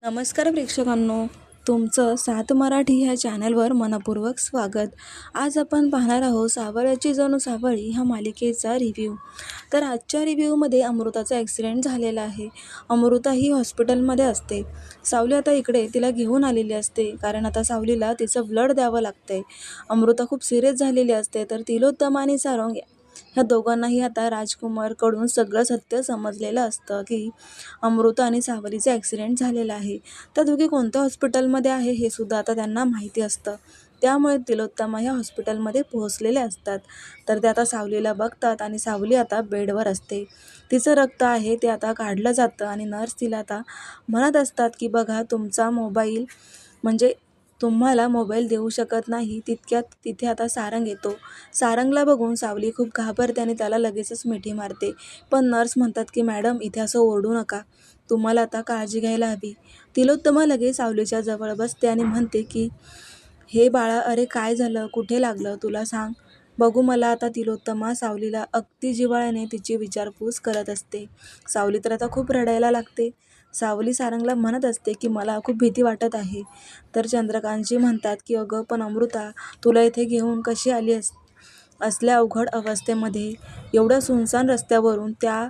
नमस्कार प्रेक्षकांनो, तुमचं सात मराठी ह्या चॅनलवर मनपूर्वक स्वागत. आज आपण पाहणार आहोत सावळ्याची जणू सावळी ह्या मालिकेचा रिव्ह्यू. तर आजच्या रिव्ह्यूमध्ये अमृताचा ॲक्सिडेंट झालेला आहे. अमृता ही हॉस्पिटलमध्ये असते. सावली आता इकडे तिला घेऊन आलेली असते, कारण आता सावलीला तिचं ब्लड द्यावं लागतंय. अमृता खूप सिरियस झालेली असते. तर तिलोत्तम आणि सारंग ह्या दोघांनाही आता राजकुमारकडून सगळं सत्य समजलेलं असतं की अमृता आणि सावलीचा ॲक्सिडेंट झालेला आहे. त्या दोघी कोणत्या हॉस्पिटलमध्ये आहे हे सुद्धा आता त्यांना माहिती असतं. त्यामुळे तिलोत्तमा ह्या हॉस्पिटलमध्ये पोहोचलेले असतात. तर ते आता सावलीला बघतात आणि सावली आता बेडवर असते. तिचं रक्त आहे ते आता काढलं जातं आणि नर्स तिला आता म्हणत असतात की बघा, तुमचा मोबाईल म्हणजे तुम्हाला मोबाईल देऊ शकत नाही. तितक्यात तिथे आता सारंग येतो. सारंगला बघून सावली खूप घाबरते आणि त्याला लगेचच मिठी मारते. पण नर्स म्हणतात की मॅडम, इथे असं ओरडू नका, तुम्हाला आता काळजी घ्यायला हवी. तिलोत्तमा लगेच सावलीच्या जवळ बसते आणि म्हणते की हे बाळा, अरे काय झालं, कुठे लागलं, तुला सांग बघू मला. आता तिलोत्तमा सावलीला अगदी जिव्हाळ्याने तिची विचारपूस करत असते. सावली तर आता खूप रडायला लागते. सावली सारंगला म्हणत असते की मला खूप भीती वाटत आहे. तर चंद्रकांतजी म्हणतात की अगं पण अमृता, तुला इथे घेऊन कशी आली असल्या अवघड अवस्थेमध्ये, एवढ्या सुनसान रस्त्यावरून त्या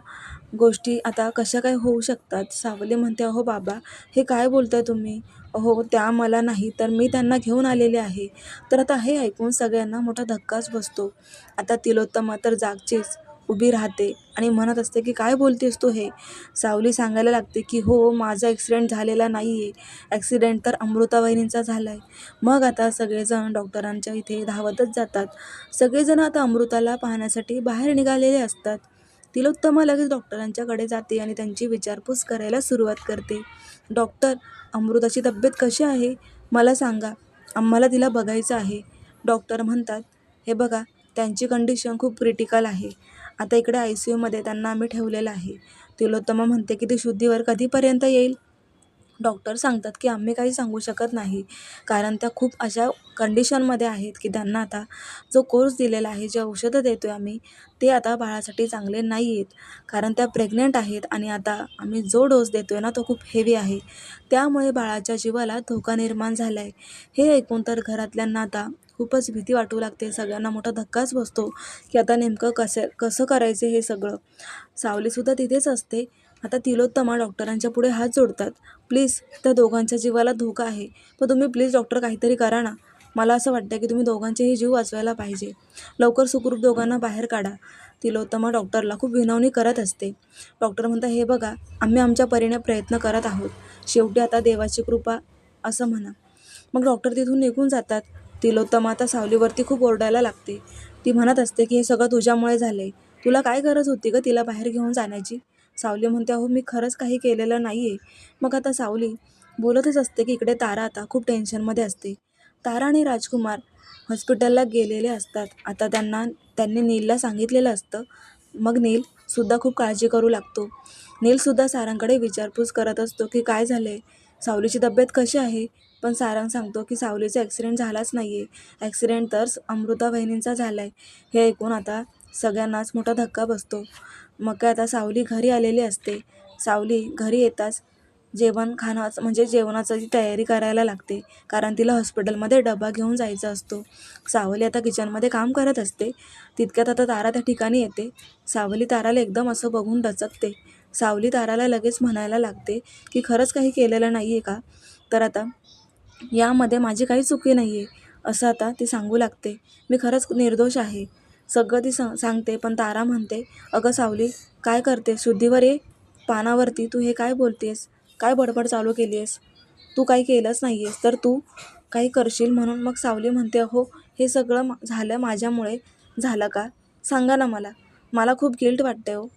गोष्टी आता कशा काय होऊ शकतात? सावली म्हणते, अहो बाबा, हे काय बोलताय तुम्ही? अहो त्या मला नाही, तर मी त्यांना घेऊन आलेले आहे. तर आता हे ऐकून सगळ्यांना मोठा धक्काच बसतो. आता तिलोत्तमा तर जागचीच उभी राहते आणि म्हणत असते की काय बोलतेस तू हे? सावली सांगायला लागते की हो, माझा ॲक्सिडेंट झालेला नाही आहे, ॲक्सिडेंट तर अमृता वहिनींचा झाला आहे. मग आता सगळेजण डॉक्टरांच्या इथे धावतच जातात. सगळेजण आता अमृताला पाहण्यासाठी बाहेर निघालेले असतात. तिलोत्तमा लगेच डॉक्टरांच्याकडे जाते आणि त्यांची विचारपूस करायला सुरुवात करते. डॉक्टर, अमृताची तब्येत कशी आहे मला सांगा, आम्हाला तिला बघायचं आहे. डॉक्टर म्हणतात, हे बघा, त्यांची कंडिशन खूप क्रिटिकल आहे. आता इकडे ICUमध्ये त्यांना आम्ही ठेवलेलं आहे. तिलोत्तमा म्हणते की ती शुद्धीवर कधीपर्यंत येईल? डॉक्टर सांगतात की आम्ही काही सांगू शकत नाही, कारण त्या खूप अशा कंडिशनमध्ये आहेत की त्यांना आता जो कोर्स दिलेला आहे, जे औषधं देतो आहे आम्ही, ते आता बाळासाठी चांगले नाही आहेत, कारण त्या प्रेग्नंट आहेत आणि आता आम्ही जो डोस देतो आहे ना, तो खूप हेवी आहे. त्यामुळे बाळाच्या जीवाला धोका निर्माण झाला आहे. हे ऐकून तर घरातल्यांना आता खूपच भीती वाटू लागते. सगळ्यांना मोठा धक्काच बसतो की आता नेमकं कसं करायचं हे सगळं. सावलीसुद्धा तिथेच असते. आता तिलोत्तमा डॉक्टरांच्या पुढे हात जोडतात. प्लीज, त्या दोघांच्या जीवाला धोका आहे, पण तुम्ही प्लीज डॉक्टर काहीतरी करा ना. मला असं वाटतं की तुम्ही दोघांचेही जीव वाचवायला पाहिजे. लवकर सुखरूप दोघांना बाहेर काढा. तिलोत्तमा डॉक्टरला खूप विनवणी करत असते. डॉक्टर म्हणतात, हे बघा, आम्ही आमच्या परीने प्रयत्न करत आहोत. शेवटी आता देवाची कृपा असं म्हणा. मग डॉक्टर तिथून निघून जातात. तिलोत्तमा आता सावलीवरती खूप ओरडायला लागते. ती म्हणत असते की हे सगळं तुझ्यामुळे झालंय. तुला काय गरज होती गं तिला बाहेर घेऊन जाण्याची? सावली म्हणते, अहो मी खरंच काही केलेलं नाही आहे. मग आता सावली बोलतच असते की इकडे तारा आता खूप टेन्शनमध्ये असते. तारा आणि राजकुमार हॉस्पिटलला गेलेले असतात. आता त्यांनी नीलला सांगितलेलं असतं. मग नीलसुद्धा खूप काळजी करू लागतो. नीलसुद्धा सारंगकडे विचारपूस करत असतो की काय झालं आहे, सावलीची तब्येत कशी आहे? पण सारंग सांगतो की सावलीचा ॲक्सिडेंट झालाच नाही आहे, ॲक्सिडेंट तर अमृता वहिनींचा झाला आहे. हे ऐकून आता सगळ्यांनाच मोठा धक्का बसतो. मग काय, आता सावली घरी आलेली असते. सावली घरी येताच खाणं म्हणजे जेवणाची तयारी करायला लागते, कारण तिला हॉस्पिटलमध्ये डबा घेऊन जायचा असतो. सावली आता किचनमध्ये काम करत असते. तितक्यात आता तारा त्या ठिकाणी येते. सावली ताराला एकदम असं बघून दचकते. सावली ताराला लगेच म्हणायला लागते की खरंच काही केलेलं नाही आहे का? तर आता यामध्ये माझी काही चुकी नाही आहे, असं आता ती सांगू लागते. मी खरंच निर्दोष आहे, सगळं ती सांगते. पण तारा म्हणते, अगं सावली, काय करते, शुद्धीवर ये, पानावरती. तू हे काय बोलतेस? काय बडबड चालू केली आहेस? तू काही केलंच नाही आहेस, तर तू काही करशील म्हणून. मग सावली म्हणते, अहो हे सगळं झालं माझ्यामुळे. झालं का? सांगा ना मला. मला खूप गिल्ट वाटते हो.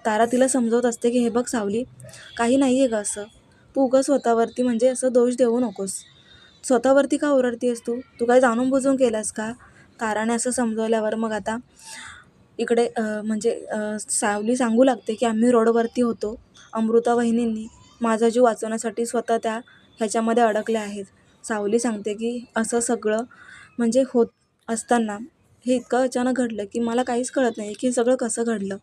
तारा तिला समजवत असते की हे बघ सावली, काही नाही आहे गं असं. तू उगाच स्वतःवरती म्हणजे असं दोष देऊ नकोस. स्वतःवरती का ओरडतेस तू? तू काय जाणून बुजून केलंस का? ताराने असं समजवल्यावर मग आता इकडे सावली सांगू लागते की आम्ही रोडवरती होतो. अमृता वहिनींनी माझा जीव वाचवण्यासाठी स्वतः त्या ह्याच्यामध्ये अडकल्या आहेत. सावली सांगते की असं सगळं म्हणजे होत असताना हे इतकं अचानक घडलं की मला काहीच कळत नाही की हे सगळं कसं घडलं.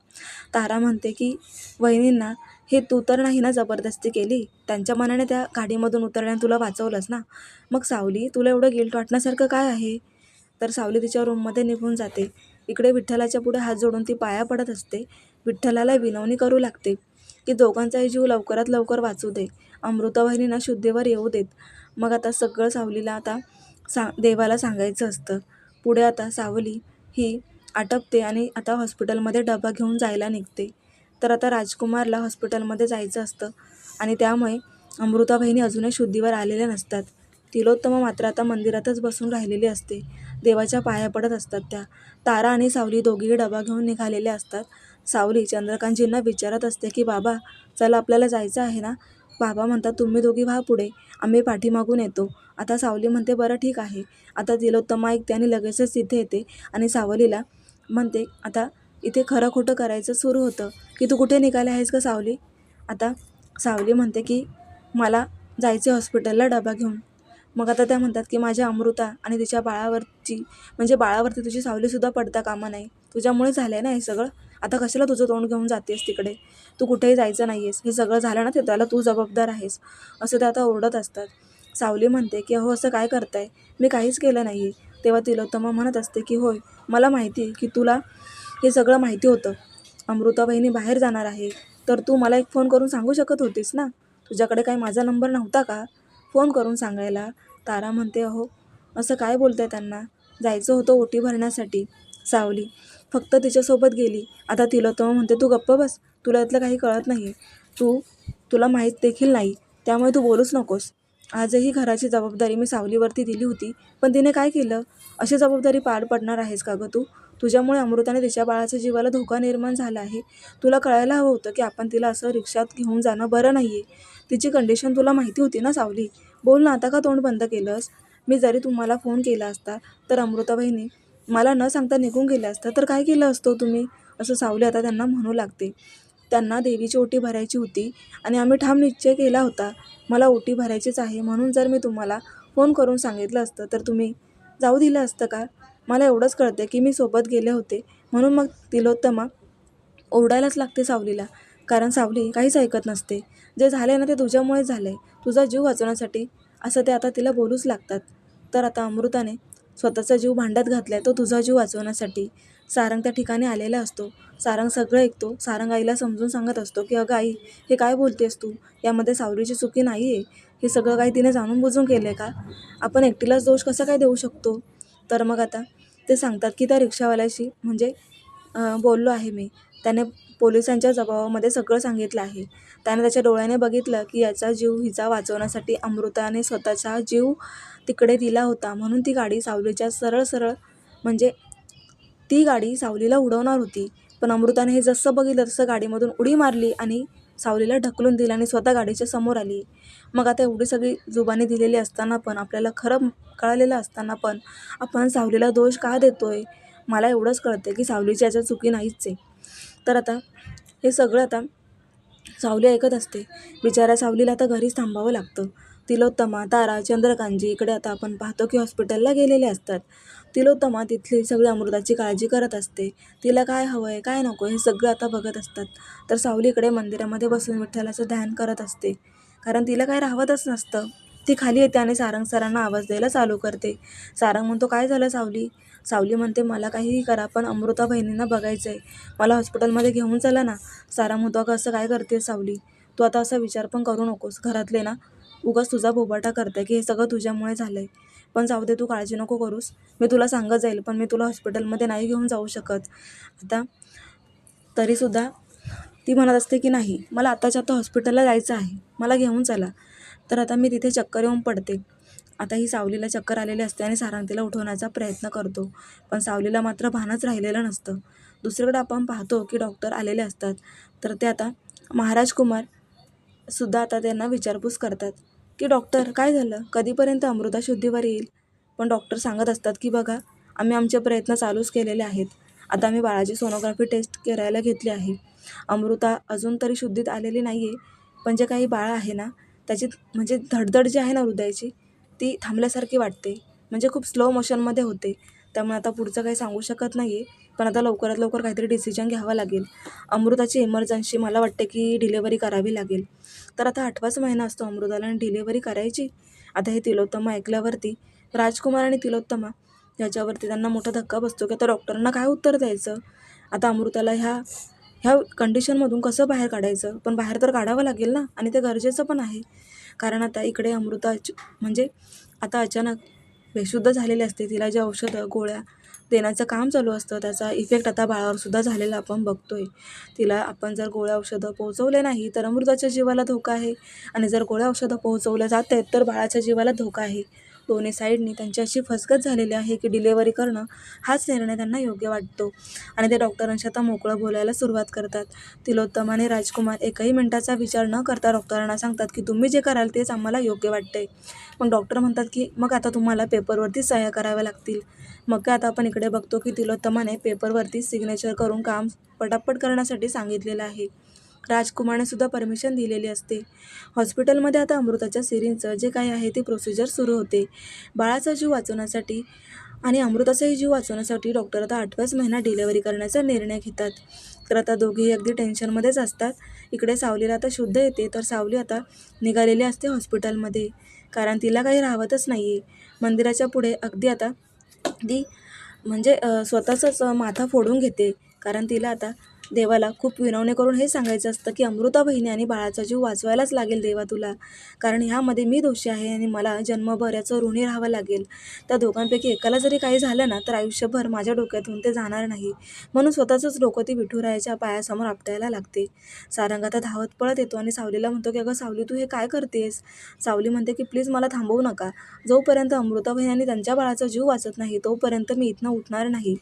तारा म्हणते की वहिनींना हे तू तर नाही ना जबरदस्ती केली, त्यांच्या मनाने त्या गाडीमधून उतरल्याने तुला वाचवलंस ना. मग सावली, तुला एवढं गिल्ट वाटण्यासारखं काय आहे? तर सावली तिच्या रूममध्ये निघून जाते. इकडे विठ्ठलाच्या पुढे हात जोडून ती पाया पडत असते. विठ्ठलाला विनवणी करू लागते की दोघांचाही जीव लवकरात लवकर वाचू दे, अमृताबहिणींना शुद्धीवर येऊ देत. मग आता सगळं सावलीला आता देवाला सांगायचं असतं. पुढे आता सावली ही आटपते आणि आता हॉस्पिटलमध्ये डबा घेऊन जायला निघते. तर आता राजकुमारला हॉस्पिटलमध्ये जायचं असतं आणि त्यामुळे अमृता बहिणी अजूनही शुद्धीवर आलेल्या नसतात. तिलोत्तमा मात्र आता मंदिरातच बसून राहिलेली असते. देवाच्या पाया पडत असतात त्या. तारा आणि सावली दोघेही डबा घेऊन निघालेले असतात. सावली चंद्रकांतजींना विचारत असते की बाबा, चला आपल्याला जायचं आहे ना. बाबा म्हणतात तुम्ही दोघी व्हा पुढे, आम्ही पाठीमागून येतो. आता सावली म्हणते बरं ठीक आहे. आता तिलोत्तमा ऐकते आणि लगेचच तिथे येते आणि सावलीला म्हणते आता इथे खरं खोटं करायचं सुरू होतं की तू कुठे निघाली आहेस का सावली. आता सावली म्हणते की मला जायचे हॉस्पिटलला डबा घेऊन. मग आता त्या म्हणतात की माझ्या अमृता आणि तिच्या बाळावरची म्हणजे बाळावरती तुझी सावलीसुद्धा पडता कामा नाही. तुझ्यामुळे झालं आहे ना हे सगळं. आता कशाला तुझं तोंड घेऊन जातेस तिकडे, तू कुठेही जायचं नाही आहेस. हे सगळं झालं ना ते त्याला तू जबाबदार आहेस, असं ते आता ओरडत असतात. सावली म्हणते की अहो असं काय करताय, मी काहीच केलं नाही आहे. तेव्हा तिलोत्तमा म्हणत असते की होय, मला माहिती आहे की तुला हे सगळं माहिती होतं. अमृता बहिणी बाहेर जाणार आहे तर तू मला एक फोन करून सांगू शकत होतीस ना. तुझ्याकडे काही माझा नंबर नव्हता का फोन करून सांगायला. तारा म्हणते अहो असं काय बोलताय, त्यांना जायचं होतं ओटी भरण्यासाठी. सावली फक्त तिच्यासोबत गेली. आता तिलोत्तमा म्हणते तू गप्प बस, तुला यातलं काही कळत नाही. तुला माहीत देखील नाही, त्यामुळे तू बोलूच नकोस. आजही घराची जबाबदारी मी सावलीवरती दिली होती, पण तिने काय केलं. अशी जबाबदारी पार पडणार आहेस का गं तू. तुझ्यामुळे अमृताने तिच्या बाळाच्या जीवाला धोका निर्माण झाला आहे. तुला कळायला हवं होतं की आपण तिला असं रिक्षात घेऊन जाणं बरं नाही आहे. तिची कंडिशन तुला माहिती होती ना सावली. बोल ना, आता का तोंड बंद केलंस. मी जरी तुम्हाला फोन केला असता तर अमृता बहिणी मला न सांगता निघून गेल्या असता तर काय केलं असतं तुम्ही, असं सावली आता त्यांना म्हणू लागते. त्यांना देवीची ओटी भरायची होती आणि आम्ही ठाम निश्चय केला होता मला ओटी भरायचीच आहे. म्हणून जर मी तुम्हाला फोन करून सांगितलं असतं तर तुम्ही जाऊ दिलं असतं का. मला एवढंच कळते की मी सोबत गेले होते म्हणून. मग तिलोत्तमा ओरडायलाच लागते सावलीला, कारण सावली काहीच ऐकत नसते. जे झाले ना ते तुझ्यामुळेच झालं आहे, तुझा जीव वाचवण्यासाठी, असं ते आता तिला बोलूच लागतात. तर आता अमृताने स्वतःचा जीव भांड्यात घातला आहे, तो तुझा जीव वाचवण्यासाठी. सारंग त्या ठिकाणी आलेला असतो. सारंग सगळं ऐकतो. सारंग आईला समजून सांगत असतो की अगं आई, हे काय बोलतेस तू, यामध्ये सावलीची चुकी नाही आहे. हे सगळं काही तिने जाणून बुजून केलं आहे का, आपण एकटीलाच दोष कसा काय देऊ शकतो. तर मग आता ते सांगतात की त्या रिक्षावाल्याशी म्हणजे बोललो आहे मी, त्याने पोलिसांच्या जबाबामध्ये सगळं सांगितलं आहे. त्याने त्याच्या डोळ्याने बघितलं की याचा जीव हिचा वाचवण्यासाठी अमृताने स्वतःचा जीव तिकडे दिला होता. म्हणून ती गाडी सावलीच्या सरळ सरळ म्हणजे ती गाडी सावलीला उडवणार होती, पण अमृताने हे जसं बघितलं तसं गाडीमधून उडी मारली आणि सावलीला ढकलून दिलं आणि स्वतः गाडीच्या समोर आली. मग आता एवढी सगळी जुबानी दिलेली असताना पण, आपल्याला खरं कळालेलं असताना पण आपण सावलीला दोष का देतोय. मला एवढंच कळतं की सावलीची याच्यात चुकी नाहीच आहे. तर आता हे सगळं आता सावली ऐकत असते. बिचाऱ्या सावलीला आता घरीच थांबावं लागतं. तिलोत्तमा, तारा, चंद्रकांतजी इकडे आता आपण पाहतो की हॉस्पिटलला गेलेले असतात. तिलोत्तमा तिथली सगळी अमृताची काळजी करत असते. तिला काय हवं आहे काय नको हे सगळं आता बघत असतात. तर सावली इकडे मंदिरामध्ये बसून विठ्ठलाचं ध्यान करत असते, कारण तिला काय राहवतच नसतं. ती खाली येते आणि सारंग सरांना आवाज द्यायला चालू करते. सारंग म्हणतो काय झालं सावली. सावली म्हणते मला काहीही करा पण अमृता बहिणींना बघायचं आहे, मला हॉस्पिटलमध्ये घेऊन चला ना. सारंग म्हणतो अगं असं काय करते सावली, तू आता असा विचार पण करू नकोस. घरातले ना उगाच तुझा बोबाटा करते की हे सगळं तुझ्यामुळे झालं आहे. पण जाऊ दे, तू काळजी नको करूस, मी तुला सांगत जाईल, पण मी तुला हॉस्पिटलमध्ये नाही घेऊन जाऊ शकत. आता तरीसुद्धा ती म्हणत असते की नाही, मला आताच्या आता हॉस्पिटलला जायचं आहे, मला घेऊन चला. तर आता मी तिथे चक्कर येऊन पडते. आता ही सावलीला चक्कर आलेली असते आणि सारंग तिला उठवण्याचा प्रयत्न करतो, पण सावलीला मात्र भानच राहिलेलं नसतं. दुसरीकडे आपण पाहतो की डॉक्टर आलेले असतात. तर ते आता महाराज कुमार सुद्धा आता त्यांना विचारपूस करतात की डॉक्टर काय झालं, कधीपर्यंत अमृता शुद्धीवर येईल. पण डॉक्टर सांगत असतात की बघा, आम्ही आमचे प्रयत्न चालूच केलेले आहेत. आता आम्ही बाळाची सोनोग्राफी टेस्ट करायला घेतली आहे. अमृता अजून तरी शुद्धीत आलेली नाही आहे, पण जे काही बाळ आहे ना त्याची म्हणजे धडधड जी आहे ना हृदयाची, ती थांबल्यासारखी वाटते, म्हणजे खूप स्लो मोशनमध्ये होते. त्यामुळे आता पुढचं काही सांगू शकत नाही आहे. पण आता लवकरात लवकर काहीतरी डिसिजन घ्यावा लागेल. अमृताची इमर्जन्सी मला वाटते की डिलेव्हरी करावी लागेल. तर आता 8वाच महिना असतो अमृताला आणि डिलेव्हरी करायची. आता हे तिलोत्तमा ऐकल्यावरती राजकुमार आणि तिलोत्तमा याच्यावरती त्यांना मोठा धक्का बसतो की आता डॉक्टरांना काय उत्तर द्यायचं. आता अमृताला ह्या ह्या कंडिशनमधून कसं बाहेर काढायचं. पण बाहेर तर काढावं लागेल ना, आणि ते गरजेचं पण आहे. कारण आता इकडे अमृता म्हणजे आता अचानक बेशुद्ध झालेली असते. तिला जे औषधं गोळ्या देण्याचं काम चालू असतं त्याचा इफेक्ट आता बाळावर सुद्धा झालेला आपण बघतोय. तिला आपण जर गोळ्या औषधं पोहोचवले नाही तर अमृताच्या जीवाला धोका आहे, आणि जर गोळ्या औषधं पोहोचवल्या जात आहेत तर बाळाच्या जीवाला धोका आहे. दोन्ही साईडनी त्यांची अशी फसगत झालेली आहे की डिलेव्हरी करणं हाच निर्णय त्यांना योग्य वाटतो. आणि ते डॉक्टरांशी आता मोकळं बोलायला सुरुवात करतात. तिलोत्तमा आणि राजकुमार एकही मिनिटाचा विचार न करता डॉक्टरांना सांगतात की तुम्ही जे कराल तेच आम्हाला योग्य वाटतंय. मग डॉक्टर म्हणतात की मग आता तुम्हाला पेपरवरती सह्या कराव्या लागतील. मग काय आता आपण इकडे बघतो की तिलोत्तमाने पेपरवरती सिग्नेचर करून काम पटापट करण्यासाठी सांगितलेलं आहे. राजकुमारने सुद्धा परमिशन दिलेली असते. हॉस्पिटलमध्ये आता अमृताच्या सिरिंजचं जे काही आहे ती प्रोसिजर सुरू होते. बाळाचा जीव वाचवण्यासाठी आणि अमृताचाही जीव वाचवण्यासाठी डॉक्टर आता 8वाच महिना डिलेव्हरी करण्याचा निर्णय घेतात. तर आता दोघेही अगदी टेन्शनमध्येच असतात. इकडे सावलीला आता शुद्ध येते, तर सावली आता निघालेली असते हॉस्पिटलमध्ये, कारण तिला काही राहवतच नाही आहे. मंदिराच्या पुढे अगदी म्हणजे स्वतःचाच माथा फोडून घेते, कारण तिला आता देवाला खूप विनवणी करून हे सांगायचं असतं की अमृता बहिणी आणि बाळाचा जीव वाचवायलाच लागेल देवा तुला, कारण ह्यामध्ये मी दोषी आहे आणि मला जन्मभर याचं ऋणी राहावं लागेल. त्या दोघांपैकी एकाला जरी काही झालं ना तर आयुष्यभर माझ्या डोक्यातून ते जाणार नाही, म्हणून स्वतःचंच डोकं ती विठुरायाच्या पायासमोर आपटायला लागते. सारंग आता धावत पळत येतो आणि सावलीला म्हणतो की अगं सावली, तू हे काय करतेस. सावली म्हणते की प्लीज मला थांबवू नका. जोपर्यंत अमृता बहिणी त्यांच्या बाळाचा जीव वाचत नाही तोपर्यंत मी इथनं उठणार नाही.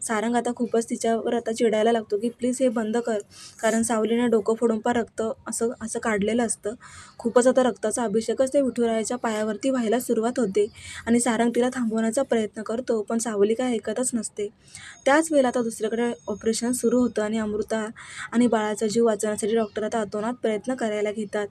सारंग आता खूपच तिच्यावर आता चिडायला लागतो की प्लीज हे बंद कर, कारण सावलीने डोकं फोडून रक्त असं असं काढलेलं असतं. खूपच आता रक्ताचा अभिषेकच ते विठुरायाच्या पायावरती व्हायला सुरुवात होते, आणि सारंग तिला थांबवण्याचा प्रयत्न करतो, पण सावली काय ऐकतच नसते. त्याच वेळेला आता दुसरीकडे ऑपरेशन सुरू होतं आणि अमृता आणि बाळाचा जीव वाचवण्यासाठी डॉक्टर आता अतोनात प्रयत्न करायला घेतात.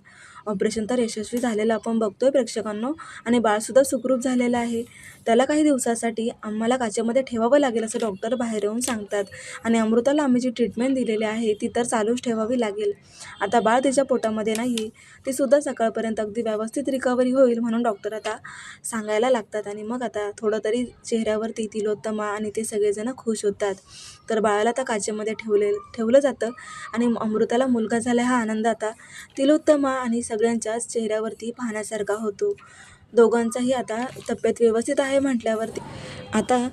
ऑपरेशन तर यशस्वी झालेलं आपण बघतोय प्रेक्षकांनो, आणि बाळसुद्धा सुखरूप झालेलं आहे. त्याला काही दिवसासाठी आम्हाला काचेमध्ये ठेवावं लागेल असं डॉक्टर बाहेर येऊन सांगतात, आणि अमृताला आम्ही जी ट्रीटमेंट दिलेली आहे ती तर चालूच ठेवावी लागेल. आता बाळ तिच्या पोटामध्ये नाही, ती सुद्धा सकाळपर्यंत अगदी व्यवस्थित रिकव्हरी होईल म्हणून डॉक्टर आता सांगायला लागतात. आणि मग आता थोडं तरी चेहऱ्यावरती तिलोत्तमा आणि ते सगळेजण खुश होतात. तर बाळाला आता काचेमध्ये ठेवलं जातं, आणि अमृताला मुलगा झाला हा आनंद आता तिलोत्तमा आणि सगळ्यांच्याच चेहऱ्यावरती पाहण्यासारखा होतो. दोघांचाही आता तब्येत व्यवस्थित आहे म्हटल्यावरती आता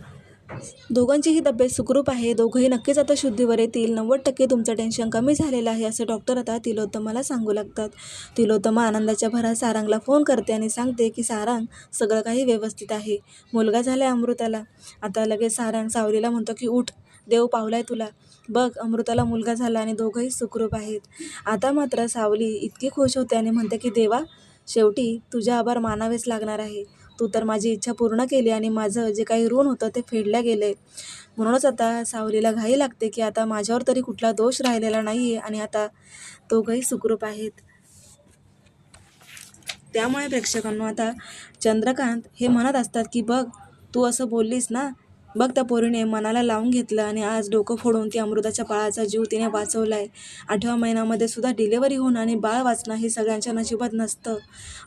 दोघांचीही तब्येत सुखरूप आहे. दोघंही नक्कीच आता शुद्धीवर येतील. 90% तुमचं टेन्शन कमी झालेलं आहे असं डॉक्टर आता तिलोत्तमाला सांगू लागतात. तिलोत्तमा आनंदाच्या भरात सारंगला फोन करते आणि सांगते की सारंग, सगळं काही व्यवस्थित आहे, मुलगा झाला आहे अमृताला. आता लगेच सारंग सावलीला म्हणतो की उठ, देव पावलाय तुला, बघ अमृताला मुलगा झाला आणि दोघंही सुखरूप आहेत. आता मात्र सावली इतकी खुश होते आणि म्हणते की देवा, शेवटी तुझे आभार मानावेच लागणार आहे. तू तर माझी इच्छा पूर्ण केली आणि माझं जे काही ऋण होतं ते फेडलं गेलंय. म्हणूनच आता सावलीला घाई लागते की आता माझ्यावर तरी कुठला दोष राहिलेला नाही आहे, आणि आता दोघंही सुखरूप आहेत. त्यामुळे प्रेक्षकांनो आता चंद्रकांत हे म्हणत असतात की बघ, तू असं बोललीस ना, बघ त्या पोरीने मनाला लावून घेतलं आणि आज डोकं फोडून ती अमृताच्या बाळाचा जीव तिने वाचवलाय. 8व्या महिन्यामध्ये सुद्धा डिलेव्हरी होणं आणि बाळ वाचणं हे सगळ्यांच्या नशिबात नसतं,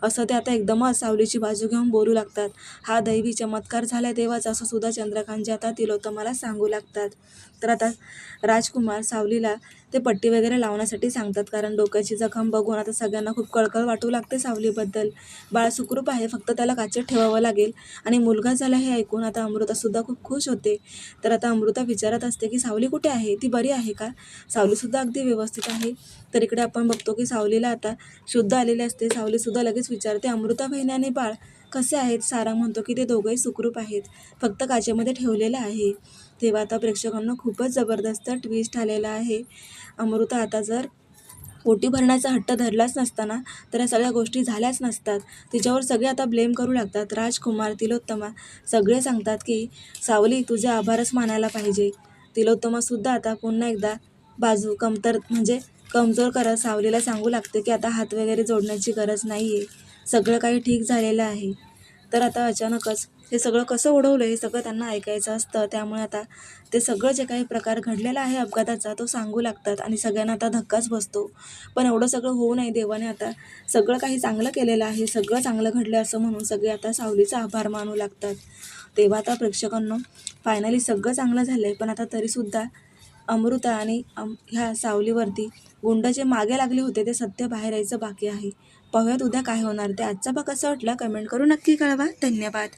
असं ते आता एकदमच सावलीची बाजू घेऊन बोलू लागतात. हा दैवी चमत्कार झाला देवाचा, असं सुद्धा चंद्रकांतजी आता तिलोत्तमाला सांगू लागतात. तर आता राजकुमार सावलीला ते पट्टी वगैरे लावण्यासाठी सांगतात, कारण डोक्याची जखम बघून आता सगळ्यांना खूप कळकळ वाटू लागते सावलीबद्दल. बाळ सुखरूप आहे, फक्त त्याला काचेत ठेवावं लागेल, आणि मुलगा झाला हे ऐकून आता अमृतासुद्धा खूप खुश होते. तर आता अमृता विचारत असते की सावली कुठे आहे, ती बरी आहे का. सावलीसुद्धा अगदी व्यवस्थित आहे. तर इकडे आपण बघतो की सावलीला आता शुद्ध आलेली असते. सावलीसुद्धा लगेच विचारते अमृता बहिणी आणि बाळ कसे आहेत. सारंग म्हणतो की ते दोघंही सुखरूप आहेत, फक्त काचेमध्ये ठेवलेलं आहे. तेव्हा आता प्रेक्षकांना खूपच जबरदस्त ट्विस्ट आलेला आहे. अमृता आता जर पोटी भरण्याचा हट्ट धरलाच नसताना तर या सगळ्या गोष्टी झाल्याच नसतात. तिच्यावर सगळे आता ब्लेम करू लागतात. राजकुमार, तिलोत्तमा सगळे सांगतात की सावली, तुझे आभारच मानायला पाहिजे. तिलोत्तमासुद्धा आता पुन्हा एकदा बाजू कमजोर करत सावलीला सांगू लागते की आता हात वगैरे जोडण्याची गरज नाही आहे, सगळं काही ठीक झालेलं आहे. तर आता अचानकच हे सगळं कसं ओढवलं हे सगळं त्यांना ऐकायचं असतं. त्यामुळे आता ते सगळं जे काही प्रकार घडलेला आहे अपघाताचा तो सांगू लागतात आणि सगळ्यांना आता धक्काच बसतो. पण एवढं सगळं होऊ नये, देवाने आता सगळं काही चांगलं केलेलं आहे, सगळं चांगलं घडलं असं म्हणून सगळे आता सावलीचा आभार मानू लागतात. तेव्हा आता प्रेक्षकांनो, फायनली सगळं चांगलं झालं आहे, पण आता तरीसुद्धा अमृता आणि ह्या सावलीवरती गुंड जे मागे लागले होते ते सत्य बाहेर यायचं बाकी आहे. पाहूयात उद्या काय होणार ते. आजचा भाग कसा वाटला कमेंट करून नक्की कळवा. धन्यवाद.